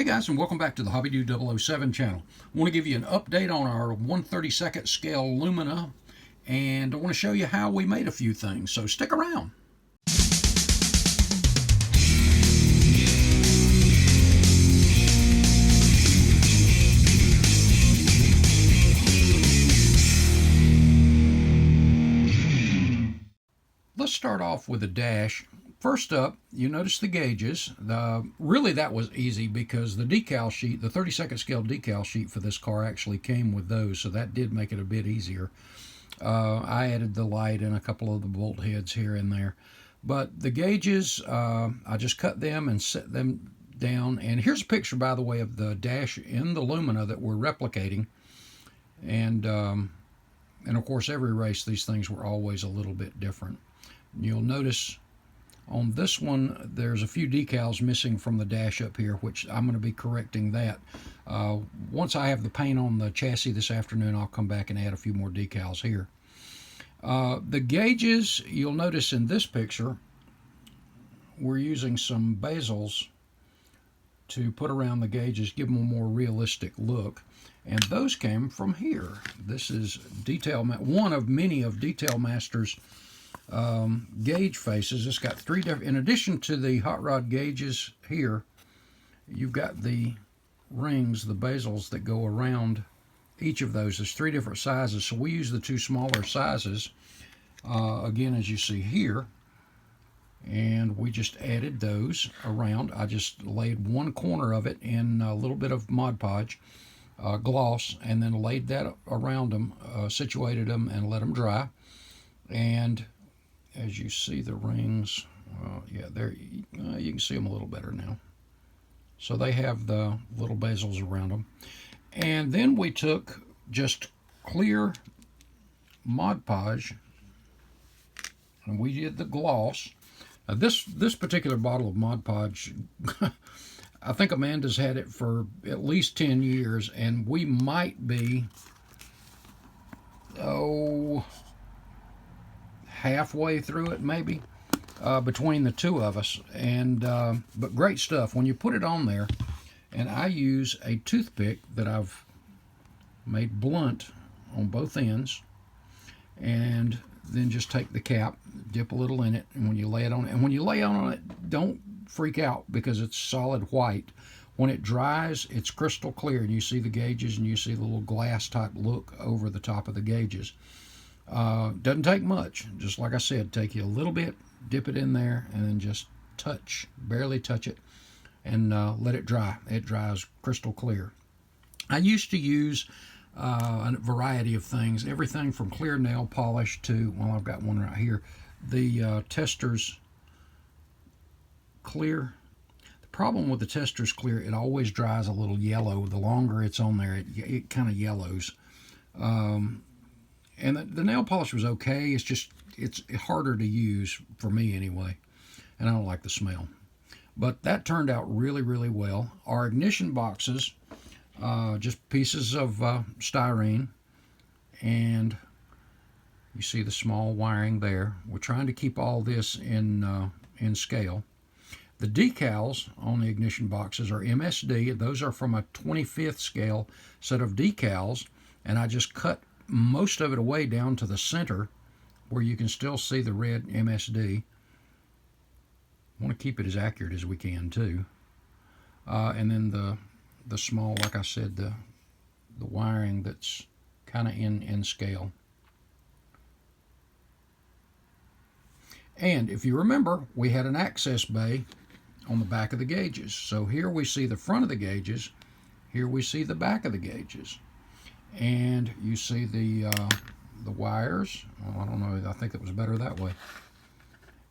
Hey guys, and welcome back to the Hobby 007 channel. I want to give you an update on our 1/32 scale Lumina, and I want to show you how we made a few things, so stick around. Let's start off with a dash. First up, you notice the gauges. Really that was easy because the decal sheet, the 32nd scale decal sheet for this car actually came with those, so that did make it a bit easier. I added the light and a couple of the bolt heads here and there. But the gauges, I just cut them and set them down. And here's a picture, by the way, of the dash in the Lumina that we're replicating. And of course, every race, these things were always a little bit different. You'll notice on this one, there's a few decals missing from the dash up here, which I'm going to be correcting that. Once I have the paint on the chassis this afternoon, I'll come back and add a few more decals here. The gauges, you'll notice in this picture, we're using some bezels to put around the gauges, give them a more realistic look. And those came from here. This is one of many of Detail Master's gauge faces. It's got three different, in addition to the hot rod gauges here, you've got the rings, the bezels that go around each of those. There's three different sizes, so we use the two smaller sizes, again, as you see here, and we just added those around. I just laid one corner of it in a little bit of Mod Podge gloss, and then laid that around them, situated them, and let them dry. And as you see the rings, yeah, there you can see them a little better now. So they have the little bezels around them. And then we took just clear Mod Podge, and we did the gloss. Now this particular bottle of Mod Podge, I think Amanda's had it for at least 10 years, and we might be, halfway through it maybe, between the two of us. And but great stuff when you put it on there. And I use a toothpick that I've made blunt on both ends, and then just take the cap, dip a little in it, and when you lay it on it, and when you lay on it, don't freak out because it's solid white. When it dries, it's crystal clear, and you see the gauges, and you see the little glass type look over the top of the gauges. Doesn't take much. Just like I said, take you a little bit, dip it in there, and then just barely touch it, and let it dry. It dries crystal clear. I used to use a variety of things, everything from clear nail polish to, well, I've got one right here, the Testors Clear. The problem with the Testors Clear, it always dries a little yellow. The longer it's on there, it kind of yellows. And the nail polish was okay. It's harder to use for me anyway, and I don't like the smell. But that turned out really, really well. Our ignition boxes, just pieces of styrene, and you see the small wiring there. We're trying to keep all this in scale. The decals on the ignition boxes are MSD. Those are from a 25th scale set of decals, and I just cut most of it away down to the center where you can still see the red MSD. I want to keep it as accurate as we can too. And then the small, like I said, the wiring that's kind of in scale. And if you remember, we had an access bay on the back of the gauges. So here we see the front of the gauges, here we see the back of the gauges. And you see the wires. Well, I don't know, I think it was better that way.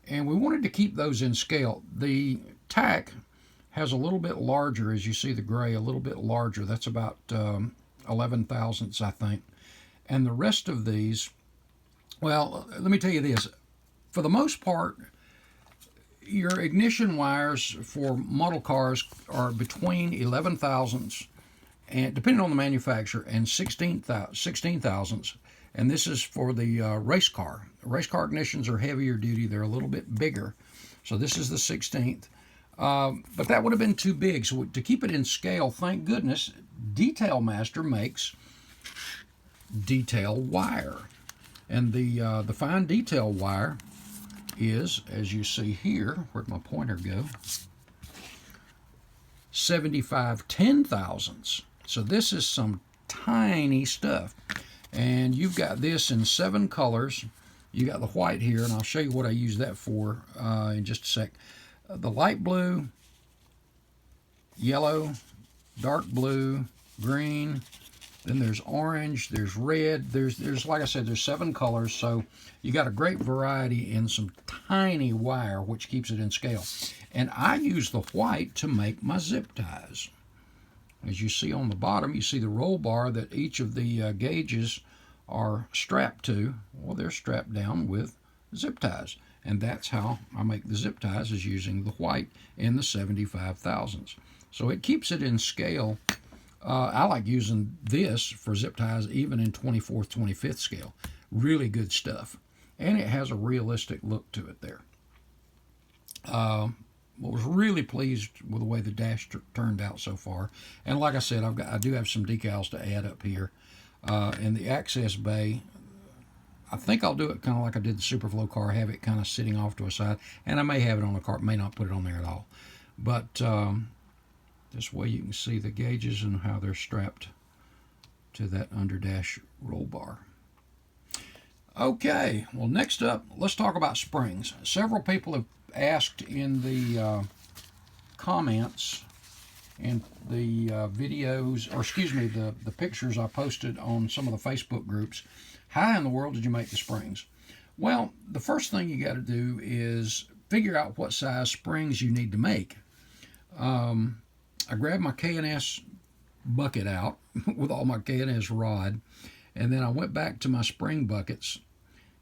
And we wanted to keep those in scale. The tack has a little bit larger, as you see the gray, a little bit larger. That's about 11 thousandths, I think. And the rest of these, well, let me tell you this. For the most part, your ignition wires for model cars are between 11 thousandths, and depending on the manufacturer, and 16 thousandths. And this is for the race car. Race car ignitions are heavier duty. They're a little bit bigger. So this is the 16th. But that would have been too big. So to keep it in scale, thank goodness, Detail Master makes detail wire. And the fine detail wire is, as you see here, where'd my pointer go? 75 10,000ths. So this is some tiny stuff. And you've got this in 7 colors. You got the white here, and I'll show you what I use that for in just a sec. The light blue, yellow, dark blue, green, then there's orange, there's red, there's like I said, there's 7 colors, so you got a great variety in some tiny wire, which keeps it in scale. And I use the white to make my zip ties. As you see on the bottom, you see the roll bar that each of the gauges are strapped to. Well, they're strapped down with zip ties. And that's how I make the zip ties, is using the white in the 75 thousandths. So it keeps it in scale. I like using this for zip ties even in 24th, 25th scale. Really good stuff. And it has a realistic look to it there. I was really pleased with the way the dash turned out so far. And like I said, I do have some decals to add up here. And the access bay, I think I'll do it kind of like I did the Superflow car, have it kind of sitting off to a side. And I may have it on the car, may not put it on there at all. But this way you can see the gauges and how they're strapped to that underdash roll bar. Okay, well, next up, let's talk about springs. Several people have asked in the comments and the videos, or excuse me, the pictures I posted on some of the Facebook groups, how in the world did you make the springs? Well, the first thing you got to do is figure out what size springs you need to make. I grabbed my K&S bucket out with all my K&S rod, and then I went back to my spring buckets,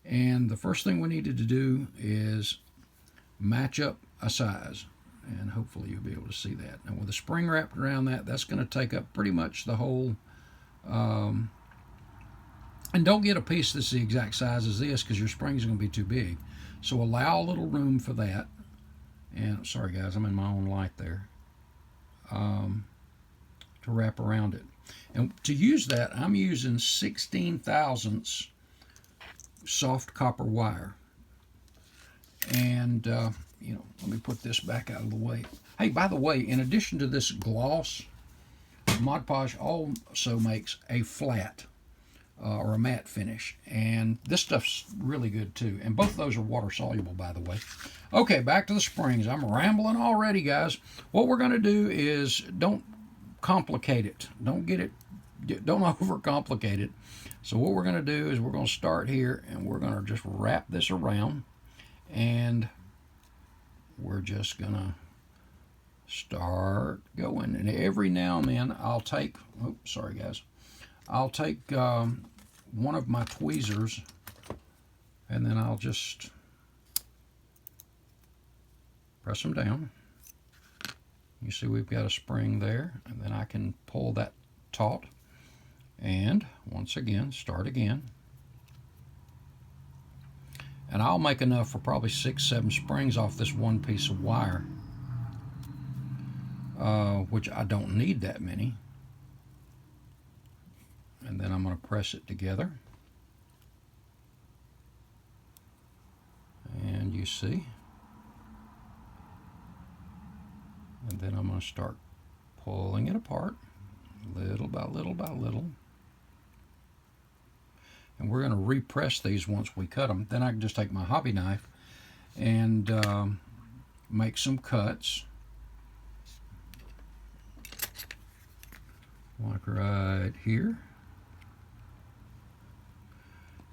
and the first thing we needed to do is match up a size, and hopefully you'll be able to see that. And with a spring wrapped around that, that's going to take up pretty much the whole, and don't get a piece that's the exact size as this, because your spring's going to be too big. So allow a little room for that. And sorry guys, I'm in my own light there. To wrap around it. And to use that, I'm using 16 thousandths soft copper wire. And, let me put this back out of the way. Hey, by the way, in addition to this gloss, Mod Podge also makes a flat or a matte finish. And this stuff's really good too. And both of those are water soluble, by the way. Okay, back to the springs. I'm rambling already, guys. What we're going to do is don't complicate it. Don't overcomplicate it. So what we're going to do is we're going to start here, and we're going to just wrap this around, and we're just going to start going. And every now and then I'll take, sorry guys, I'll take one of my tweezers, and then I'll just press them down. You see we've got a spring there, and then I can pull that taut, and once again start again. And I'll make enough for probably 6-7 springs off this one piece of wire, which I don't need that many. And then I'm going to press it together, and you see, and then I'm going to start pulling it apart little by little by little. And we're going to repress these once we cut them. Then I can just take my hobby knife and make some cuts, like right here.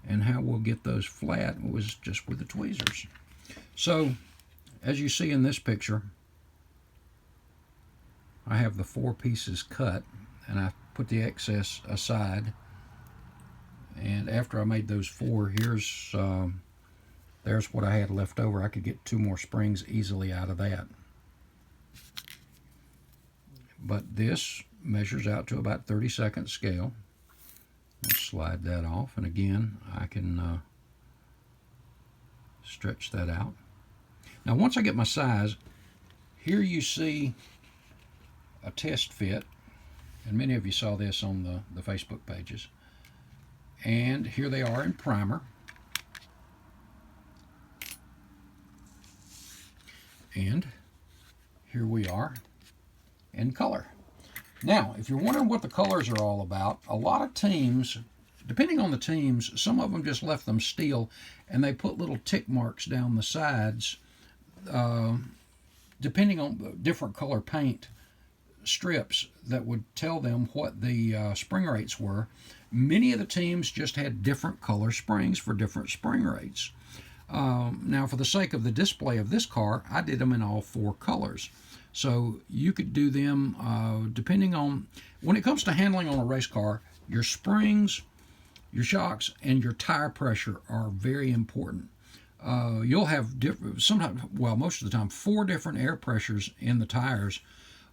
And how we'll get those flat was just with the tweezers. So, as you see in this picture, I have the 4 pieces cut, and I put the excess aside. And after I made those 4, there's what I had left over. I could get 2 more springs easily out of that. But this measures out to about 32nd scale. I'll slide that off, and again I can stretch that out. Now once I get my size, here you see a test fit, and many of you saw this on the Facebook pages. And here they are in primer. And here we are in color. Now, if you're wondering what the colors are all about, a lot of teams, depending on the teams, some of them just left them steel, and they put little tick marks down the sides, depending on different color paint strips that would tell them what the spring rates were. Many of the teams just had different color springs for different spring rates. Now, for the sake of the display of this car, I did them in all 4 colors. So you could do them depending on, when it comes to handling on a race car, your springs, your shocks, and your tire pressure are very important. You'll have sometimes, well, most of the time, 4 different air pressures in the tires,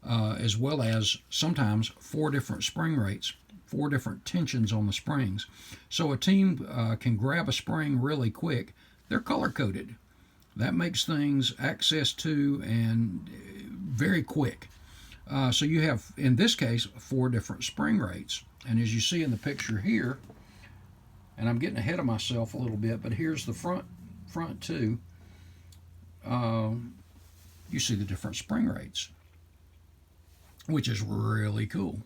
as well as sometimes 4 different spring rates, 4 different tensions on the springs. So a team can grab a spring really quick. They're color-coded. That makes things access to and very quick. So you have, in this case, 4 different spring rates. And as you see in the picture here, and I'm getting ahead of myself a little bit, but here's the front two. You see the different spring rates, which is really cool.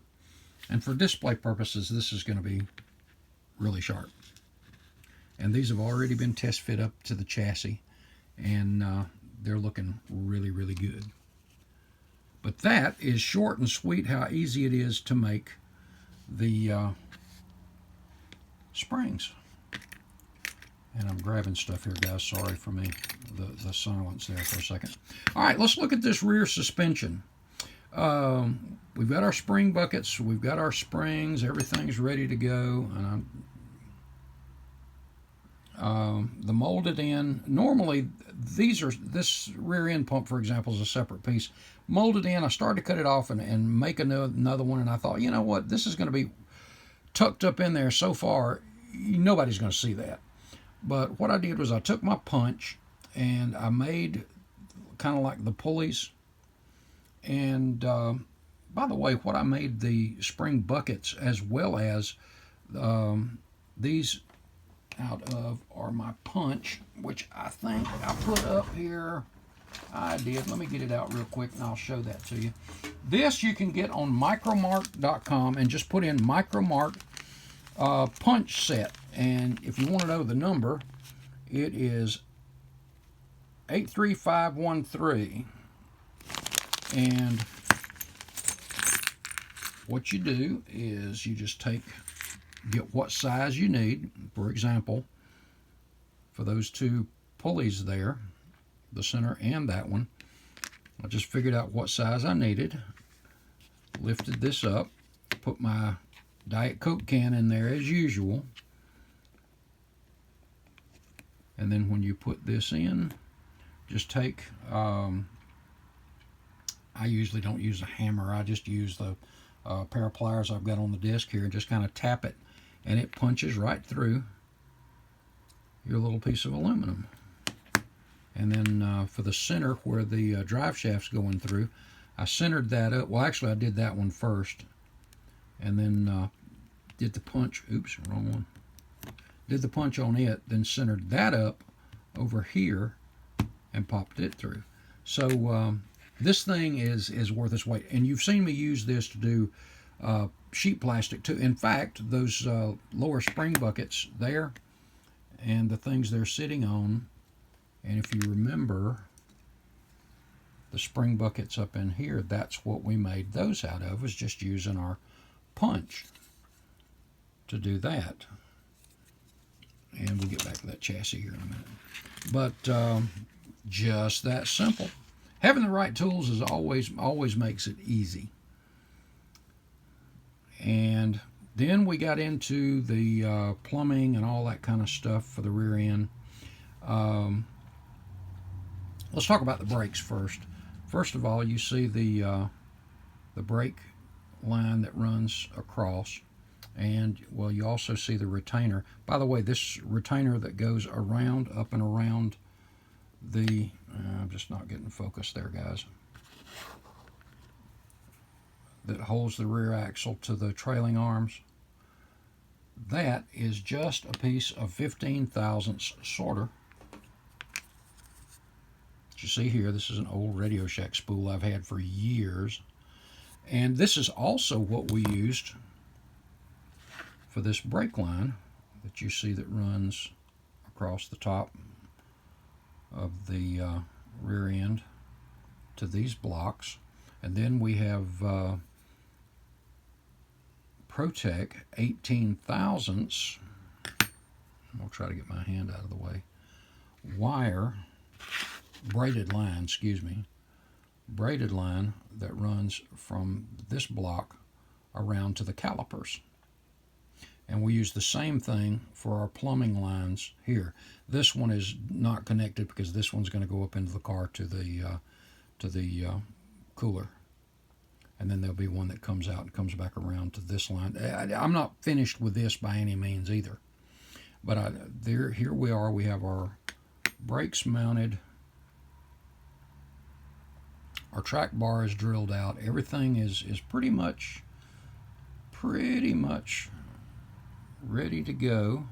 And for display purposes, this is going to be really sharp. And these have already been test fit up to the chassis, and they're looking really, really good. But that is short and sweet how easy it is to make the springs. And I'm grabbing stuff here, guys. Sorry for me, the silence there for a second. All right, let's look at this rear suspension. We've got our spring buckets, we've got our springs, everything's ready to go. And the molded in, normally this rear end pump, for example, is a separate piece. Molded in, I started to cut it off and make another one, and I thought, you know what, this is going to be tucked up in there so far, nobody's going to see that. But what I did was I took my punch and I made kind of like the pulleys. And by the way, what I made the spring buckets as well as these out of are my punch, which I think I put up here. I did. Let me get it out real quick and I'll show that to you. This you can get on micromark.com and just put in micromark punch set. And if you want to know the number, it is 83513. And what you do is you just get what size you need. For example, for those 2 pulleys there, the center and that one, I just figured out what size I needed, lifted this up, put my Diet Coke can in there as usual, and then when you put this in, just take, I usually don't use a hammer, I just use the pair of pliers I've got on the disc here and just kind of tap it, and it punches right through your little piece of aluminum. And then for the center where the drive shaft's going through, I centered that up. Well, actually, I did that one first, and then did the punch. Oops, wrong one. Did the punch on it, then centered that up over here, and popped it through. So this thing is worth its weight. And you've seen me use this to do sheet plastic too. In fact, those lower spring buckets there, and the things they're sitting on. And if you remember the spring buckets up in here, that's what we made those out of, was just using our punch to do that. And we'll get back to that chassis here in a minute. But just that simple. Having the right tools is always makes it easy. And then we got into the plumbing and all that kind of stuff for the rear end. Let's talk about the brakes first. First of all, you see the brake line that runs across, and well, you also see the retainer. By the way, this retainer that goes around, up and around the, I'm just not getting focused there, guys. that holds the rear axle to the trailing arms. That is just a piece of 15 thousandths sorter. As you see here, this is an old Radio Shack spool I've had for years. And this is also what we used for this brake line that you see that runs across the top of the rear end to these blocks. And then we have Protec 18 thousandths. I'll try to get my hand out of the way. Wire, braided line, braided line that runs from this block around to the calipers. And we use the same thing for our plumbing lines here. This one is not connected because this one's going to go up into the car to the cooler. And then there'll be one that comes out and comes back around to this line. I'm not finished with this by any means either. But here we are. We have our brakes mounted. Our track bar is drilled out. Everything is pretty much ready to go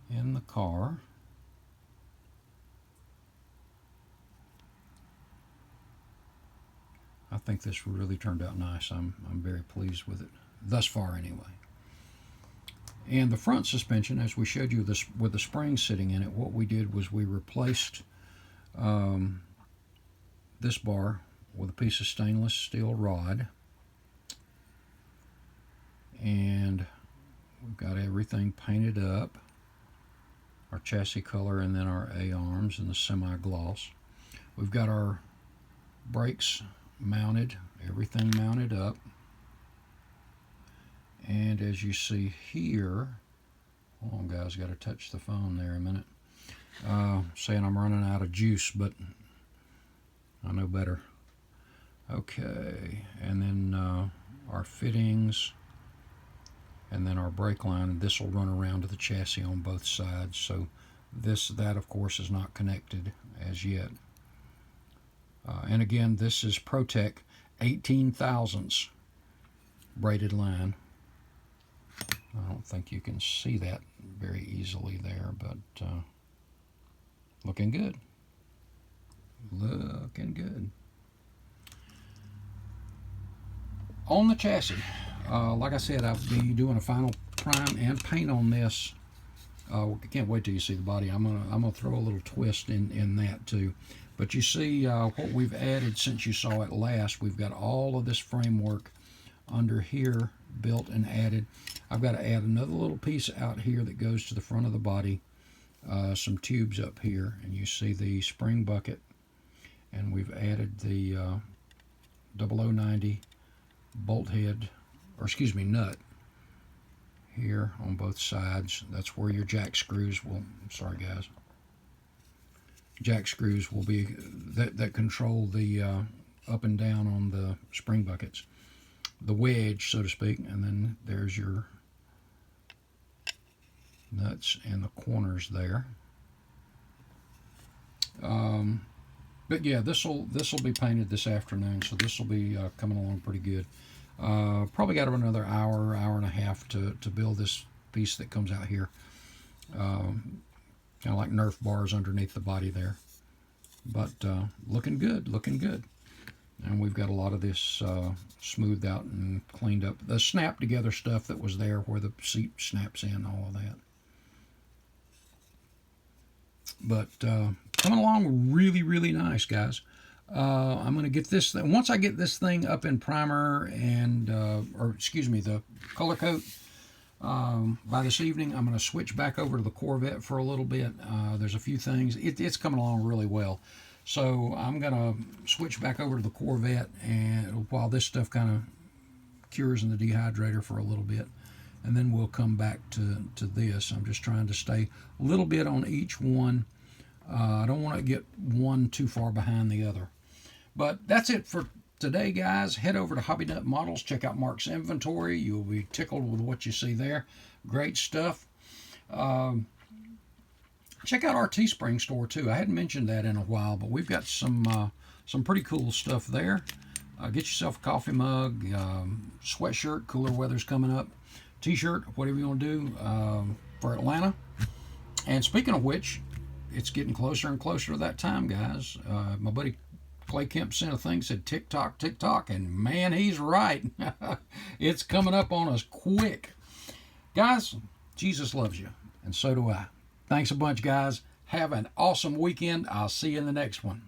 in the car. I think this really turned out nice. I'm very pleased with it, thus far anyway. And the front suspension, as we showed you this with the springs sitting in it, what we did was we replaced this bar with a piece of stainless steel rod. And we've got everything painted up, our chassis color and then our A-arms and the semi-gloss. We've got our brakes mounted, everything mounted up. And as you see here, hold on guys, got to touch the phone there a minute. Saying I'm running out of juice, but I know better. Okay, and then our fittings, and then our brake line, and this will run around to the chassis on both sides. So that of course is not connected as yet. And again, this is Protec 18 thousandths braided line. I don't think you can see that very easily there, but looking good. Looking good. On the chassis, like I said, I'll be doing a final prime and paint on this. I can't wait till you see the body. I'm gonna throw a little twist in that too. But you see what we've added since you saw it last. We've got all of this framework under here built and added. I've got to add another little piece out here that goes to the front of the body. Some tubes up here, and you see the spring bucket. And we've added the 0090 bolt head, or excuse me, nut here on both sides. That's where your jack screws will, sorry guys, jack screws will be, that control the up and down on the spring buckets, the wedge, so to speak. And then there's your nuts and the corners there. But yeah, this will be painted this afternoon, so this will be coming along pretty good. Probably got another hour and a half to build this piece that comes out here. Kind of like Nerf bars underneath the body there. But looking good, looking good. And we've got a lot of this smoothed out and cleaned up. The snap together stuff that was there where the seat snaps in, all of that. But coming along really, really nice, guys. I'm going to get this thing, once I get this thing up in primer and, or excuse me, the color coat, by this evening, I'm going to switch back over to the Corvette for a little bit. There's a few things. It's coming along really well. So I'm going to switch back over to the Corvette, and while this stuff kind of cures in the dehydrator for a little bit, and then we'll come back to this. I'm just trying to stay a little bit on each one. I don't want to get one too far behind the other. But that's it for today, guys. Head over to HobbyNut Models. Check out Mark's inventory. You'll be tickled with what you see there. Great stuff. Check out our Teespring store, too. I hadn't mentioned that in a while, but we've got some pretty cool stuff there. Get yourself a coffee mug, sweatshirt, cooler weather's coming up, t-shirt, whatever you want to do for Atlanta. And speaking of which, it's getting closer and closer to that time, guys. My buddy Clay Kemp sent a thing, said tick-tock, tick-tock, and man, he's right. It's coming up on us quick. Guys, Jesus loves you, and so do I. Thanks a bunch, guys. Have an awesome weekend. I'll see you in the next one.